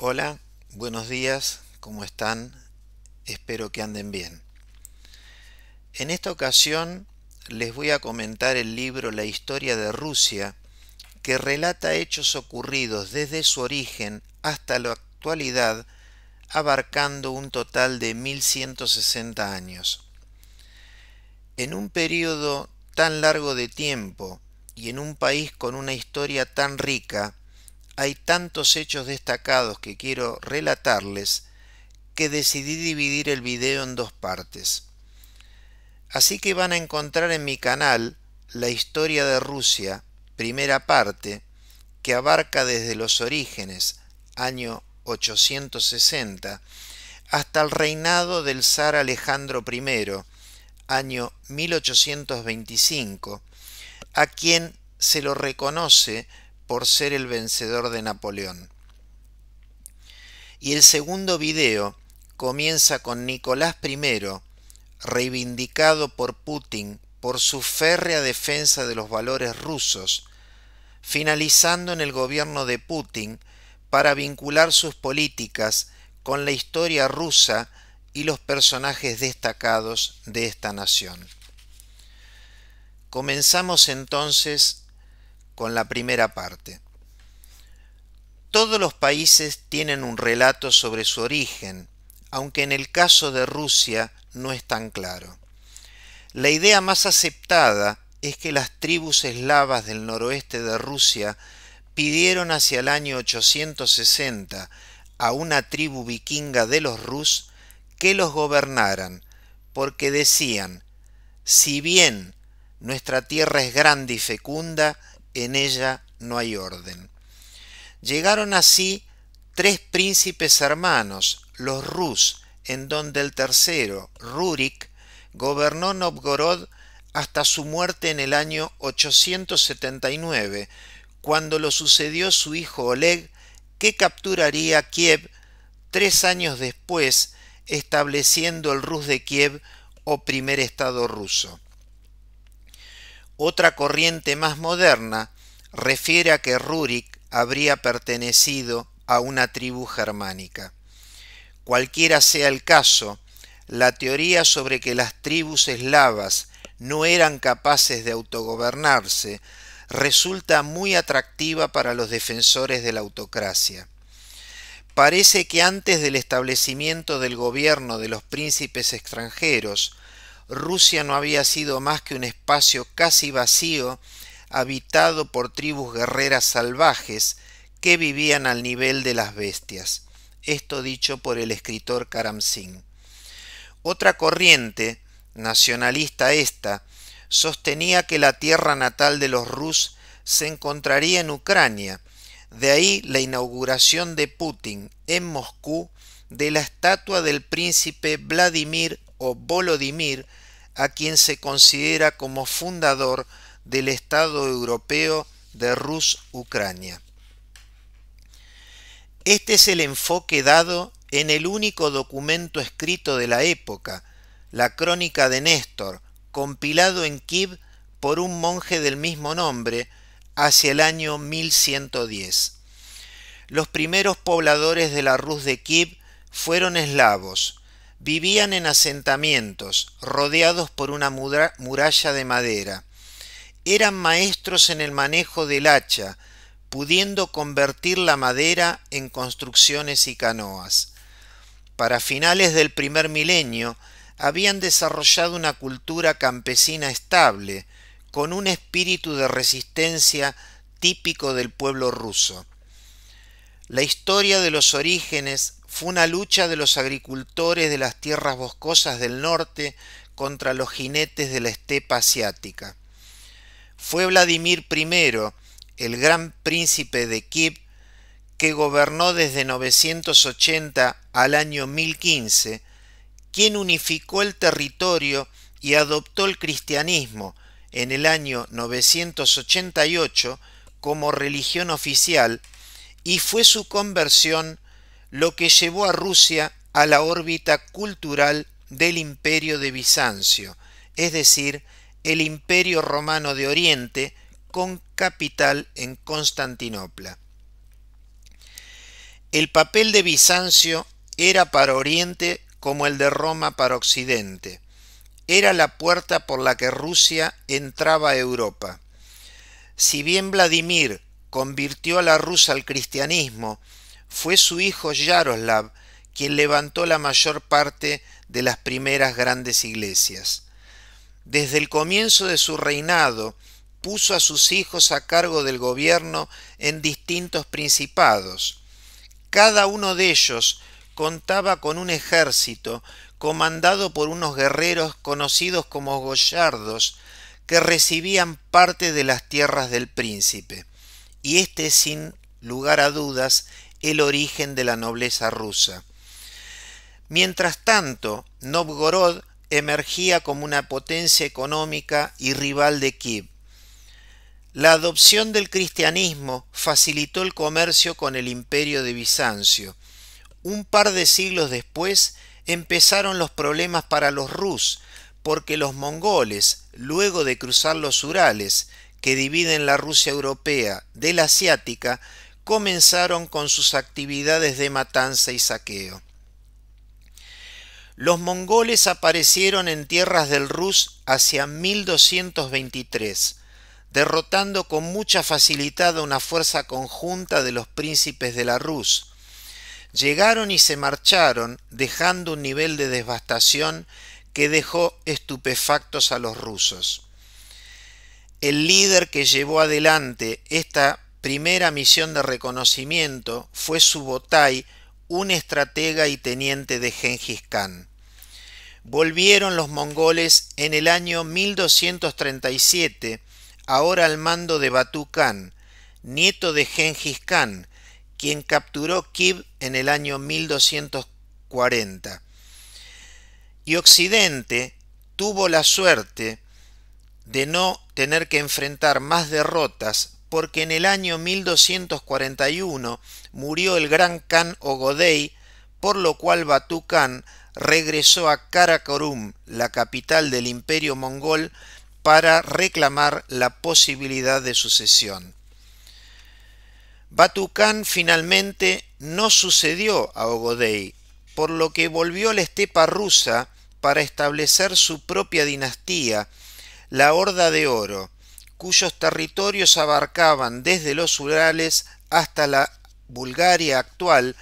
Hola, buenos días, ¿cómo están? Espero que anden bien. En esta ocasión les voy a comentar el libro La historia de Rusia, que relata hechos ocurridos desde su origen hasta la actualidad, abarcando un total de 1160 años. En un periodo tan largo de tiempo y en un país con una historia tan rica, hay tantos hechos destacados que quiero relatarles que decidí dividir el video en dos partes. Así que van a encontrar en mi canal la historia de Rusia, primera parte, que abarca desde los orígenes, año 860, hasta el reinado del zar Alejandro I, año 1825, a quien se lo reconoce por ser el vencedor de Napoleón. Y el segundo video comienza con Nicolás I, reivindicado por Putin por su férrea defensa de los valores rusos, finalizando en el gobierno de Putin para vincular sus políticas con la historia rusa y los personajes destacados de esta nación. Comenzamos entonces con la primera parte. Todos los países tienen un relato sobre su origen, aunque en el caso de Rusia no es tan claro. La idea más aceptada es que las tribus eslavas del noroeste de Rusia pidieron hacia el año 860 a una tribu vikinga de los Rus que los gobernaran, porque decían: si bien nuestra tierra es grande y fecunda, en ella no hay orden. Llegaron así tres príncipes hermanos, los Rus, en donde el tercero, Rurik, gobernó Novgorod hasta su muerte en el año 879, cuando lo sucedió su hijo Oleg, que capturaría Kiev 3 años después, estableciendo el Rus de Kiev o primer estado ruso. Otra corriente más moderna refiere a que Rurik habría pertenecido a una tribu germánica. Cualquiera sea el caso, la teoría sobre que las tribus eslavas no eran capaces de autogobernarse resulta muy atractiva para los defensores de la autocracia. Parece que antes del establecimiento del gobierno de los príncipes extranjeros, Rusia no había sido más que un espacio casi vacío, habitado por tribus guerreras salvajes que vivían al nivel de las bestias. Esto dicho por el escritor Karam-Sin. Otra corriente, nacionalista esta, sostenía que la tierra natal de los Rus se encontraría en Ucrania. De ahí la inauguración de Putin en Moscú de la estatua del príncipe Vladimir o Volodymyr, a quien se considera como fundador del Estado europeo de Rus-Ucrania. Este es el enfoque dado en el único documento escrito de la época, la Crónica de Néstor, compilado en Kiev por un monje del mismo nombre hacia el año 1110. Los primeros pobladores de la Rus de Kiev fueron eslavos. Vivían en asentamientos, rodeados por una muralla de madera. Eran maestros en el manejo del hacha, pudiendo convertir la madera en construcciones y canoas. Para finales del primer milenio, habían desarrollado una cultura campesina estable, con un espíritu de resistencia típico del pueblo ruso. La historia de los orígenes fue una lucha de los agricultores de las tierras boscosas del norte contra los jinetes de la estepa asiática. Fue Vladimir I, el gran príncipe de Kiev, que gobernó desde 980 al año 1015, quien unificó el territorio y adoptó el cristianismo en el año 988 como religión oficial, y fue su conversión lo que llevó a Rusia a la órbita cultural del Imperio de Bizancio, es decir, el Imperio Romano de Oriente, con capital en Constantinopla. El papel de Bizancio era para Oriente como el de Roma para Occidente. Era la puerta por la que Rusia entraba a Europa. Si bien Vladimir convirtió a la Rus al cristianismo, fue su hijo Yaroslav quien levantó la mayor parte de las primeras grandes iglesias. Desde el comienzo de su reinado, puso a sus hijos a cargo del gobierno en distintos principados. Cada uno de ellos contaba con un ejército comandado por unos guerreros conocidos como goyardos, que recibían parte de las tierras del príncipe, y este es sin lugar a dudas el origen de la nobleza rusa. Mientras tanto, Novgorod emergía como una potencia económica y rival de Kiev. La adopción del cristianismo facilitó el comercio con el imperio de Bizancio. Un par de siglos después empezaron los problemas para los rus, porque los mongoles, luego de cruzar los Urales, que dividen la Rusia europea de la asiática, comenzaron con sus actividades de matanza y saqueo. Los mongoles aparecieron en tierras del Rus hacia 1223, derrotando con mucha facilidad a una fuerza conjunta de los príncipes de la Rus. Llegaron y se marcharon, dejando un nivel de devastación que dejó estupefactos a los rusos. El líder que llevó adelante esta primera misión de reconocimiento fue Subotai, un estratega y teniente de Gengis Khan. Volvieron los mongoles en el año 1237, ahora al mando de Batú Khan, nieto de Gengis Khan, quien capturó Kiev en el año 1240. Y Occidente tuvo la suerte de no tener que enfrentar más derrotas, porque en el año 1241 murió el gran Khan Ogodei, por lo cual Batú Khan regresó a Karakorum, la capital del imperio mongol, para reclamar la posibilidad de sucesión. Batú Khan finalmente no sucedió a Ogodei, por lo que volvió a la estepa rusa para establecer su propia dinastía, la Horda de Oro, cuyos territorios abarcaban desde los Urales hasta la Bulgaria actual,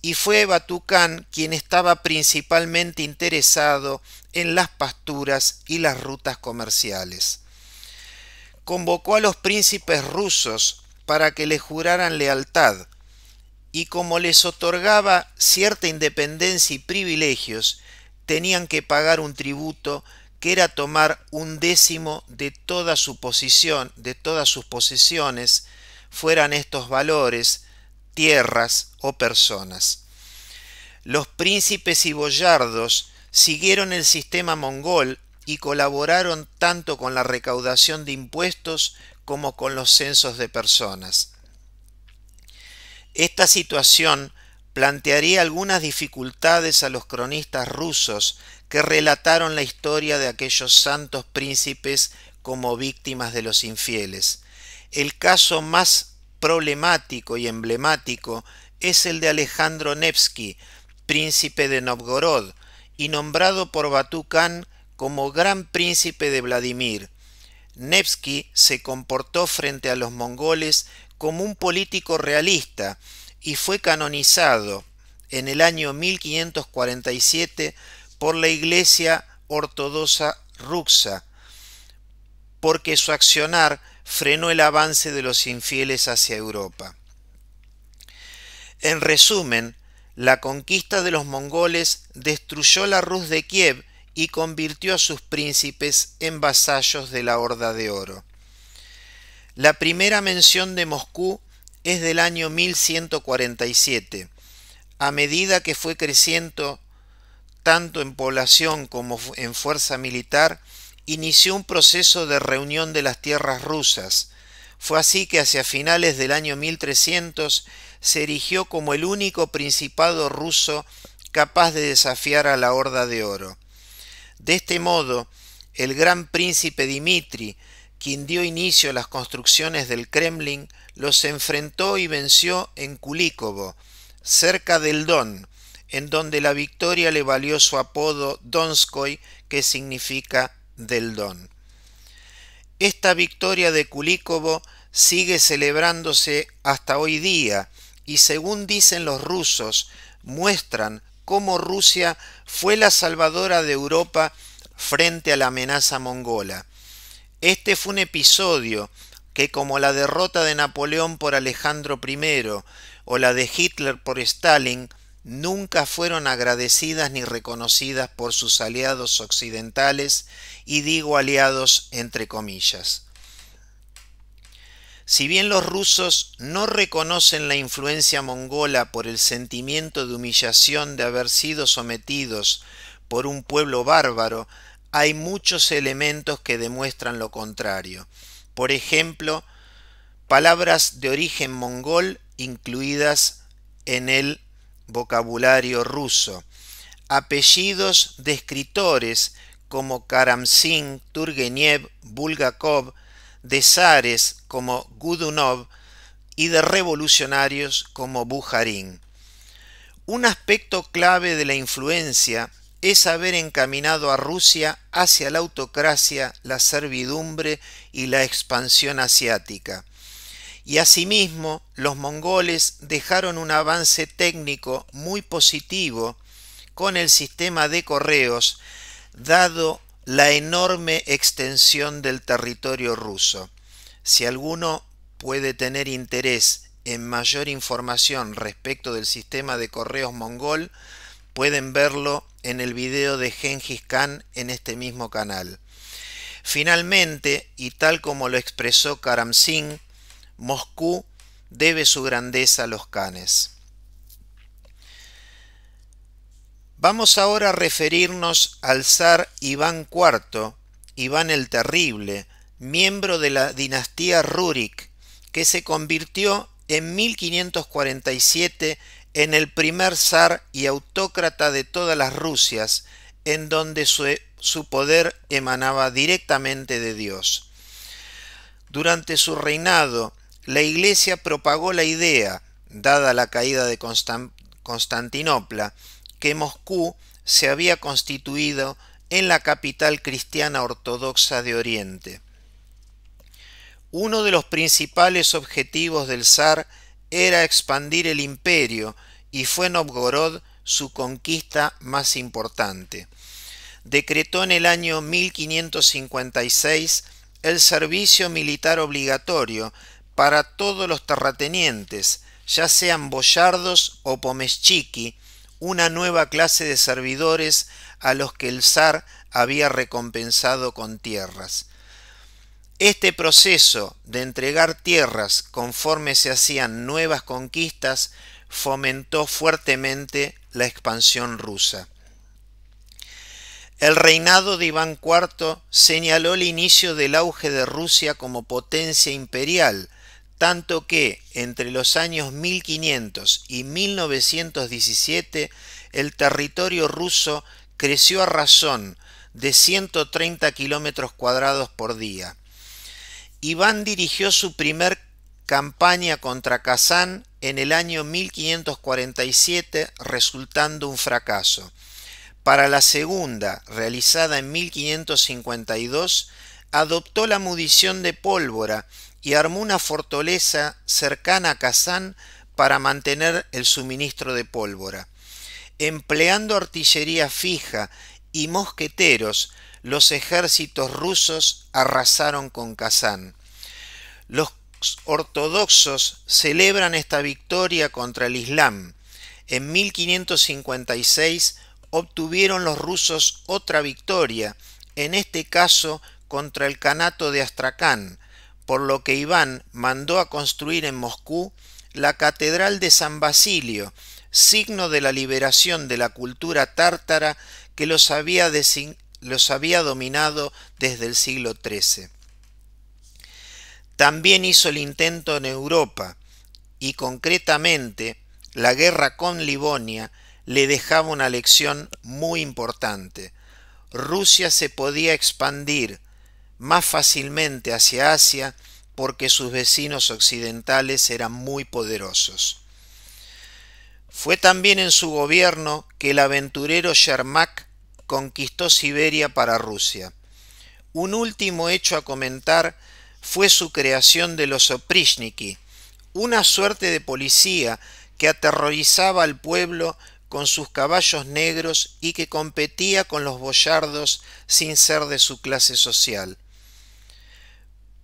y fue Batú Khan quien estaba principalmente interesado en las pasturas y las rutas comerciales. Convocó a los príncipes rusos para que le juraran lealtad, y como les otorgaba cierta independencia y privilegios, tenían que pagar un tributo que era tomar 1/10 de toda su posición, de todas sus posesiones, fueran estos valores, tierras o personas. Los príncipes y boyardos siguieron el sistema mongol y colaboraron tanto con la recaudación de impuestos como con los censos de personas. Esta situación plantearía algunas dificultades a los cronistas rusos que relataron la historia de aquellos santos príncipes como víctimas de los infieles. El caso más problemático y emblemático es el de Alejandro Nevsky, príncipe de Novgorod, y nombrado por Batú Khan como gran príncipe de Vladimir. Nevsky se comportó frente a los mongoles como un político realista y fue canonizado en el año 1547 por la Iglesia Ortodoxa Rusa, porque su accionar frenó el avance de los infieles hacia Europa. En resumen, la conquista de los mongoles destruyó la Rus de Kiev y convirtió a sus príncipes en vasallos de la Horda de Oro. La primera mención de Moscú es del año 1147. A medida que fue creciendo tanto en población como en fuerza militar, inició un proceso de reunión de las tierras rusas. Fue así que hacia finales del año 1300 se erigió como el único principado ruso capaz de desafiar a la Horda de Oro. De este modo, el gran príncipe Dmitri, quien dio inicio a las construcciones del Kremlin, los enfrentó y venció en Kulíkovo, cerca del Don, en donde la victoria le valió su apodo Donskoy, que significa del Don. Esta victoria de Kulíkovo sigue celebrándose hasta hoy día y, según dicen los rusos, muestran cómo Rusia fue la salvadora de Europa frente a la amenaza mongola. Este fue un episodio que, como la derrota de Napoleón por Alejandro I o la de Hitler por Stalin, nunca fueron agradecidas ni reconocidas por sus aliados occidentales, y digo aliados entre comillas. Si bien los rusos no reconocen la influencia mongola por el sentimiento de humillación de haber sido sometidos por un pueblo bárbaro, hay muchos elementos que demuestran lo contrario. Por ejemplo, palabras de origen mongol incluidas en el vocabulario ruso, apellidos de escritores como Karamzin, Turgenev, Bulgakov, de zares como Godunov y de revolucionarios como Bukharin. Un aspecto clave de la influencia es haber encaminado a Rusia hacia la autocracia, la servidumbre y la expansión asiática. Y asimismo, los mongoles dejaron un avance técnico muy positivo con el sistema de correos, dado la enorme extensión del territorio ruso. Si alguno puede tener interés en mayor información respecto del sistema de correos mongol, pueden verlo en el video de Gengis Khan en este mismo canal. Finalmente, y tal como lo expresó Karamzin, Moscú debe su grandeza a los Khanes. Vamos ahora a referirnos al zar Iván IV, Iván el Terrible, miembro de la dinastía Rurik, que se convirtió en 1547 en el primer zar y autócrata de todas las Rusias, en donde su poder emanaba directamente de Dios. Durante su reinado, la Iglesia propagó la idea, dada la caída de Constantinopla, que Moscú se había constituido en la capital cristiana ortodoxa de Oriente. Uno de los principales objetivos del zar era expandir el imperio, y fue Novgorod su conquista más importante. Decretó en el año 1556 el servicio militar obligatorio para todos los terratenientes, ya sean boyardos o pomeshchiki, una nueva clase de servidores a los que el zar había recompensado con tierras. Este proceso de entregar tierras conforme se hacían nuevas conquistas fomentó fuertemente la expansión rusa. El reinado de Iván IV señaló el inicio del auge de Rusia como potencia imperial, tanto que entre los años 1500 y 1917 el territorio ruso creció a razón de 130 kilómetros cuadrados por día. Iván dirigió su primer campaña contra Kazán en el año 1547, resultando un fracaso. Para la segunda, realizada en 1552, adoptó la munición de pólvora y armó una fortaleza cercana a Kazán para mantener el suministro de pólvora. Empleando artillería fija y mosqueteros, los ejércitos rusos arrasaron con Kazán. Los ortodoxos celebran esta victoria contra el Islam. En 1556 obtuvieron los rusos otra victoria, en este caso contra el Kanato de Astracán, por lo que Iván mandó a construir en Moscú la Catedral de San Basilio, signo de la liberación de la cultura tártara que los había dominado desde el siglo XIII. También hizo el intento en Europa, y concretamente la guerra con Livonia le dejaba una lección muy importante. Rusia se podía expandir más fácilmente hacia Asia porque sus vecinos occidentales eran muy poderosos. Fue también en su gobierno que el aventurero Yermak conquistó Siberia para Rusia. Un último hecho a comentar fue su creación de los oprishniki, una suerte de policía que aterrorizaba al pueblo con sus caballos negros y que competía con los boyardos sin ser de su clase social.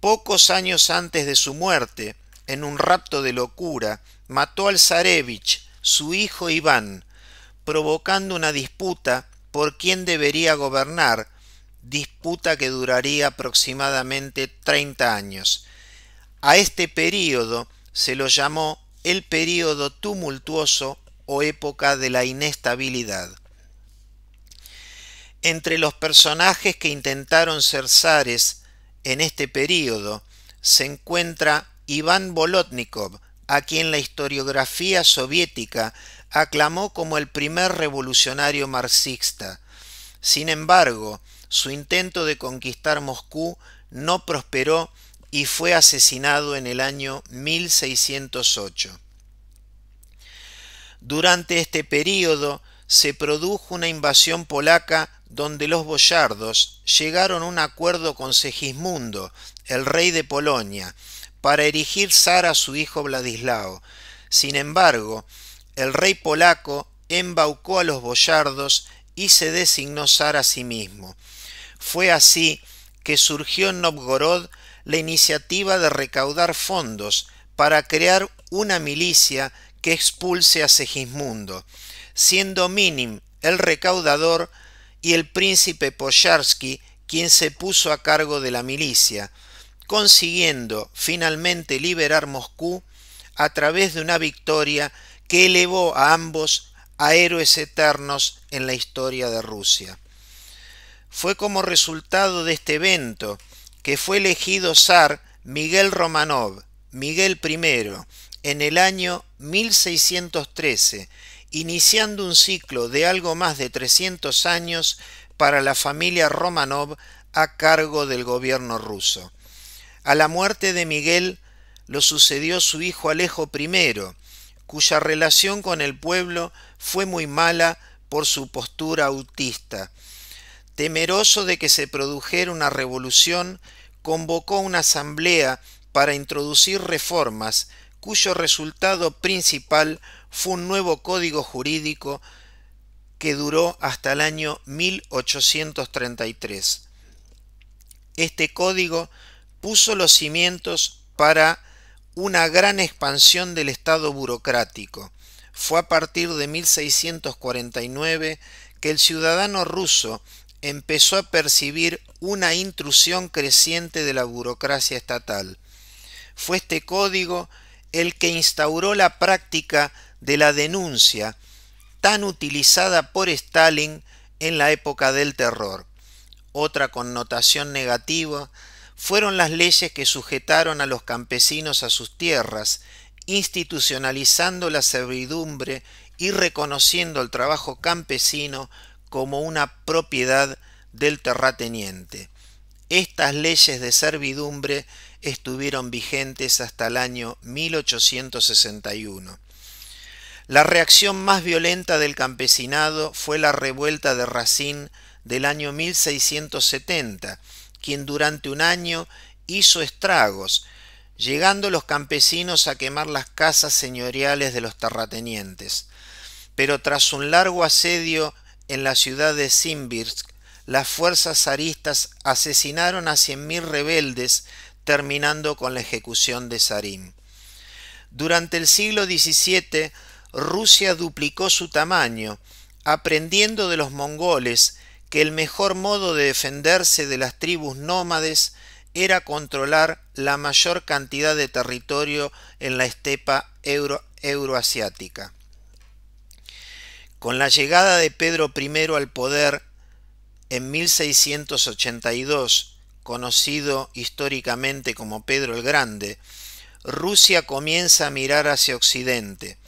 Pocos años antes de su muerte, en un rapto de locura, mató al zarevich, su hijo Iván, provocando una disputa por quién debería gobernar, disputa que duraría aproximadamente 30 años. A este período se lo llamó el período tumultuoso o época de la inestabilidad. Entre los personajes que intentaron ser zares en este período se encuentra Iván Bolotnikov, a quien la historiografía soviética aclamó como el primer revolucionario marxista. Sin embargo, su intento de conquistar Moscú no prosperó y fue asesinado en el año 1608. Durante este período se produjo una invasión polaca donde los boyardos llegaron a un acuerdo con Segismundo, el rey de Polonia, para erigir zar a su hijo Vladislao. Sin embargo, el rey polaco embaucó a los boyardos y se designó zar a sí mismo. Fue así que surgió en Novgorod la iniciativa de recaudar fondos para crear una milicia que expulse a Segismundo, siendo Minim el recaudador y el príncipe Pojarsky quien se puso a cargo de la milicia, consiguiendo finalmente liberar Moscú a través de una victoria que elevó a ambos a héroes eternos en la historia de Rusia. Fue como resultado de este evento que fue elegido zar Miguel Romanov, Miguel I, en el año 1613, iniciando un ciclo de algo más de 300 años para la familia Romanov a cargo del gobierno ruso. A la muerte de Miguel lo sucedió su hijo Alejo I, cuya relación con el pueblo fue muy mala por su postura autista. Temeroso de que se produjera una revolución, convocó una asamblea para introducir reformas, cuyo resultado principal fue un nuevo código jurídico que duró hasta el año 1833. Este código puso los cimientos para una gran expansión del Estado burocrático. Fue a partir de 1649 que el ciudadano ruso empezó a percibir una intrusión creciente de la burocracia estatal. Fue este código el que instauró la práctica de la denuncia, tan utilizada por Stalin en la época del terror. Otra connotación negativa fueron las leyes que sujetaron a los campesinos a sus tierras, institucionalizando la servidumbre y reconociendo el trabajo campesino como una propiedad del terrateniente. Estas leyes de servidumbre estuvieron vigentes hasta el año 1861. La reacción más violenta del campesinado fue la revuelta de Racine del año 1670, quien durante un año hizo estragos, llegando los campesinos a quemar las casas señoriales de los terratenientes. Pero tras un largo asedio en la ciudad de Simbirsk, las fuerzas zaristas asesinaron a 100.000 rebeldes, terminando con la ejecución de Sarín. Durante el siglo XVII, Rusia duplicó su tamaño, aprendiendo de los mongoles que el mejor modo de defenderse de las tribus nómades era controlar la mayor cantidad de territorio en la estepa euroasiática. Con la llegada de Pedro I al poder en 1682, conocido históricamente como Pedro el Grande, Rusia comienza a mirar hacia Occidente.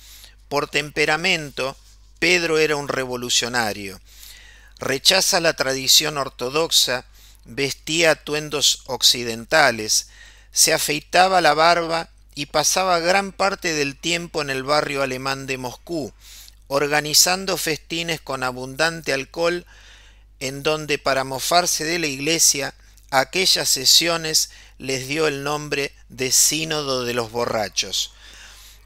Por temperamento, Pedro era un revolucionario. Rechaza la tradición ortodoxa, vestía atuendos occidentales, se afeitaba la barba y pasaba gran parte del tiempo en el barrio alemán de Moscú, organizando festines con abundante alcohol, en donde, para mofarse de la iglesia, a aquellas sesiones les dio el nombre de Sínodo de los Borrachos.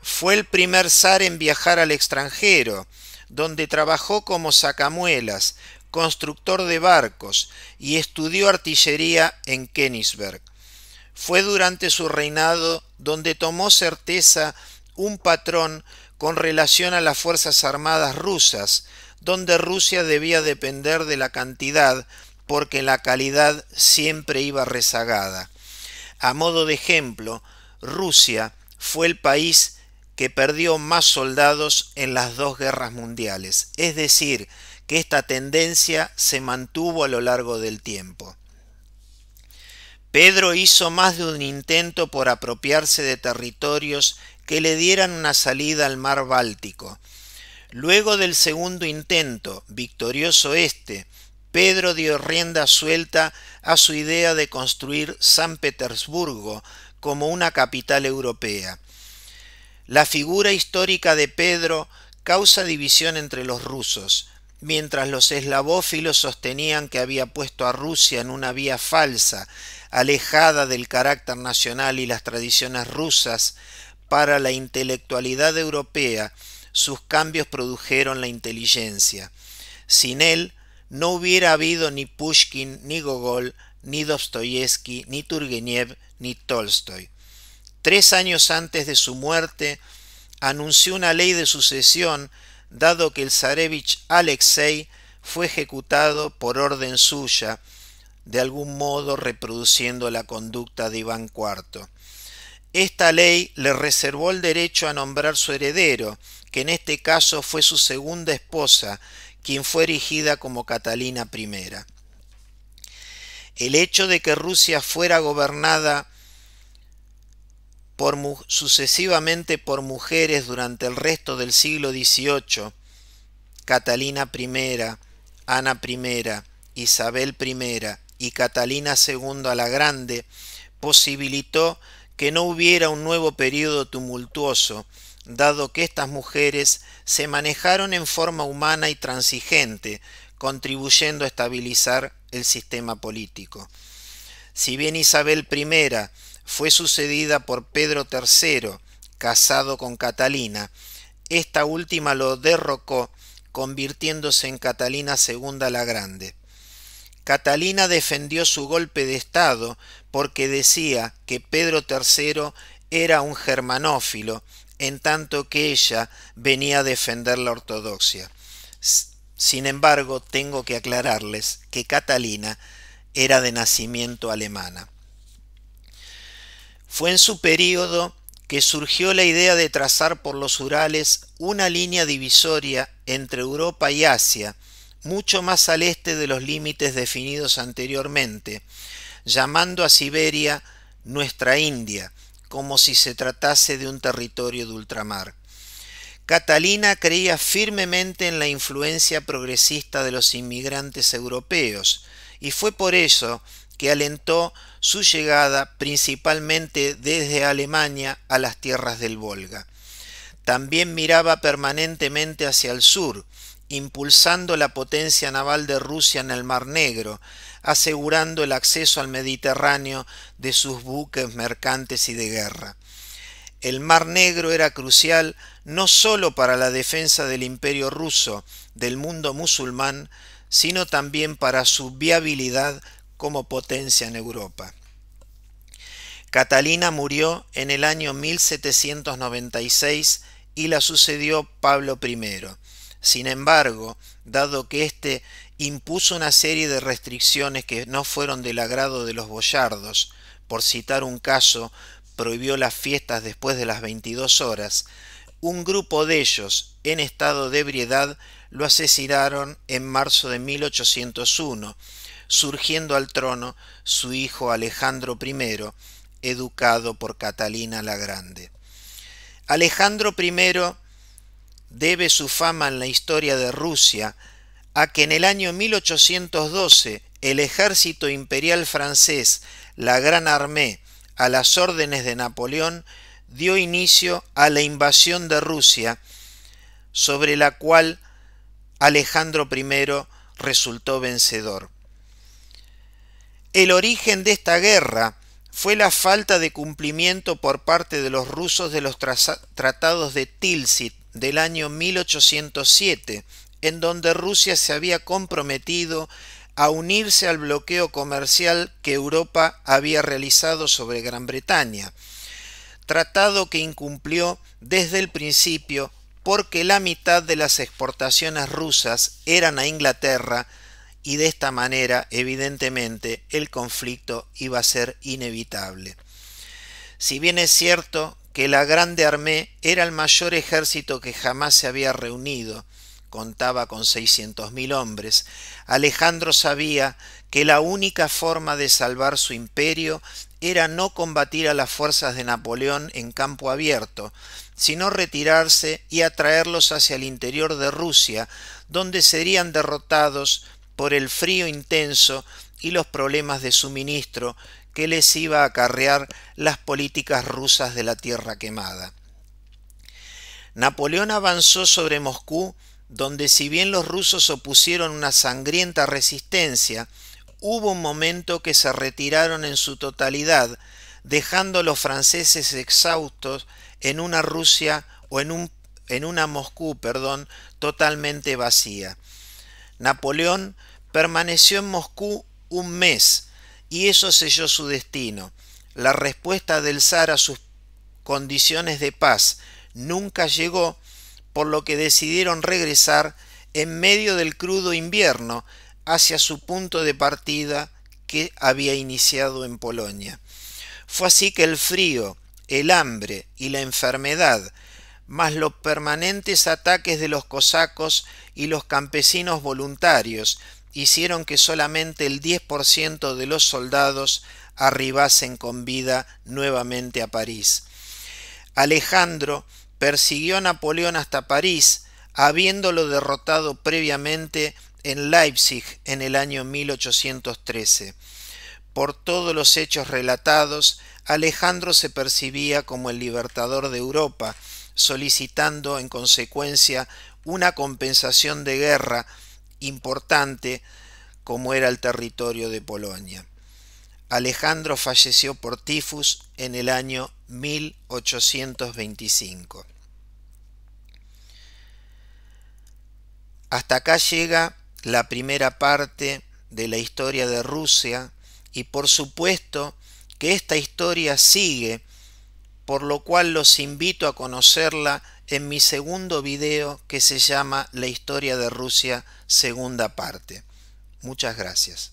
Fue el primer zar en viajar al extranjero, donde trabajó como sacamuelas, constructor de barcos, y estudió artillería en Königsberg. Fue durante su reinado donde tomó certeza un patrón con relación a las Fuerzas Armadas rusas, donde Rusia debía depender de la cantidad, porque la calidad siempre iba rezagada. A modo de ejemplo, Rusia fue el país que perdió más soldados en las dos guerras mundiales, es decir, que esta tendencia se mantuvo a lo largo del tiempo. Pedro hizo más de un intento por apropiarse de territorios que le dieran una salida al mar Báltico. Luego del segundo intento, victorioso este, Pedro dio rienda suelta a su idea de construir San Petersburgo como una capital europea. La figura histórica de Pedro causa división entre los rusos. Mientras los eslavófilos sostenían que había puesto a Rusia en una vía falsa, alejada del carácter nacional y las tradiciones rusas, para la intelectualidad europea, sus cambios produjeron la inteligencia. Sin él, no hubiera habido ni Pushkin, ni Gogol, ni Dostoyevsky, ni Turgenev, ni Tolstoy. 3 años antes de su muerte, anunció una ley de sucesión, dado que el zarevich Alexei fue ejecutado por orden suya, de algún modo reproduciendo la conducta de Iván IV. Esta ley le reservó el derecho a nombrar su heredero, que en este caso fue su segunda esposa, quien fue erigida como Catalina I. El hecho de que Rusia fuera gobernada sucesivamente por mujeres durante el resto del siglo XVIII, Catalina I, Ana I, Isabel I y Catalina II la Grande, posibilitó que no hubiera un nuevo período tumultuoso, dado que estas mujeres se manejaron en forma humana y transigente, contribuyendo a estabilizar el sistema político. Si bien Isabel I fue sucedida por Pedro III, casado con Catalina, esta última lo derrocó, convirtiéndose en Catalina II la Grande. Catalina defendió su golpe de Estado porque decía que Pedro III era un germanófilo, en tanto que ella venía a defender la ortodoxia. Sin embargo, tengo que aclararles que Catalina era de nacimiento alemana. Fue en su período que surgió la idea de trazar por los Urales una línea divisoria entre Europa y Asia, mucho más al este de los límites definidos anteriormente, llamando a Siberia nuestra India, como si se tratase de un territorio de ultramar. Catalina creía firmemente en la influencia progresista de los inmigrantes europeos, y fue por eso que alentó su llegada principalmente desde Alemania a las tierras del Volga. También miraba permanentemente hacia el sur, impulsando la potencia naval de Rusia en el Mar Negro, asegurando el acceso al Mediterráneo de sus buques mercantes y de guerra. El Mar Negro era crucial no sólo para la defensa del Imperio ruso del mundo musulmán, sino también para su viabilidad como potencia en Europa. Catalina murió en el año 1796 y la sucedió Pablo I. Sin embargo, dado que éste impuso una serie de restricciones que no fueron del agrado de los boyardos, por citar un caso, prohibió las fiestas después de las 22 horas, un grupo de ellos, en estado de ebriedad, lo asesinaron en marzo de 1801, surgiendo al trono su hijo Alejandro I, educado por Catalina la Grande. Alejandro I debe su fama en la historia de Rusia a que en el año 1812 el ejército imperial francés, la Gran Armée, a las órdenes de Napoleón, dio inicio a la invasión de Rusia, sobre la cual Alejandro I resultó vencedor. El origen de esta guerra fue la falta de cumplimiento por parte de los rusos de los tratados de Tilsit del año 1807, en donde Rusia se había comprometido a unirse al bloqueo comercial que Europa había realizado sobre Gran Bretaña, tratado que incumplió desde el principio porque la mitad de las exportaciones rusas eran a Inglaterra, y de esta manera, evidentemente, el conflicto iba a ser inevitable. Si bien es cierto que la Grande Armée era el mayor ejército que jamás se había reunido, contaba con 600.000 hombres, Alejandro sabía que la única forma de salvar su imperio era no combatir a las fuerzas de Napoleón en campo abierto, sino retirarse y atraerlos hacia el interior de Rusia, donde serían derrotados por el frío intenso y los problemas de suministro que les iba a acarrear las políticas rusas de la tierra quemada. Napoleón avanzó sobre Moscú, donde si bien los rusos opusieron una sangrienta resistencia, hubo un momento que se retiraron en su totalidad, dejando a los franceses exhaustos en una Rusia o en una Moscú, totalmente vacía. Napoleón permaneció en Moscú un mes y eso selló su destino. La respuesta del zar a sus condiciones de paz nunca llegó, por lo que decidieron regresar en medio del crudo invierno hacia su punto de partida que había iniciado en Polonia. Fue así que el frío, el hambre y la enfermedad, más los permanentes ataques de los cosacos y los campesinos voluntarios, hicieron que solamente el 10% de los soldados arribasen con vida nuevamente a París. Alejandro persiguió a Napoleón hasta París, habiéndolo derrotado previamente en Leipzig en el año 1813. Por todos los hechos relatados, Alejandro se percibía como el libertador de Europa, solicitando en consecuencia una compensación de guerra importante como era el territorio de Polonia. Alejandro falleció por tifus en el año 1825. Hasta acá llega la primera parte de la historia de Rusia y por supuesto que esta historia sigue, por lo cual los invito a conocerla en mi segundo video que se llama La historia de Rusia, segunda parte. Muchas gracias.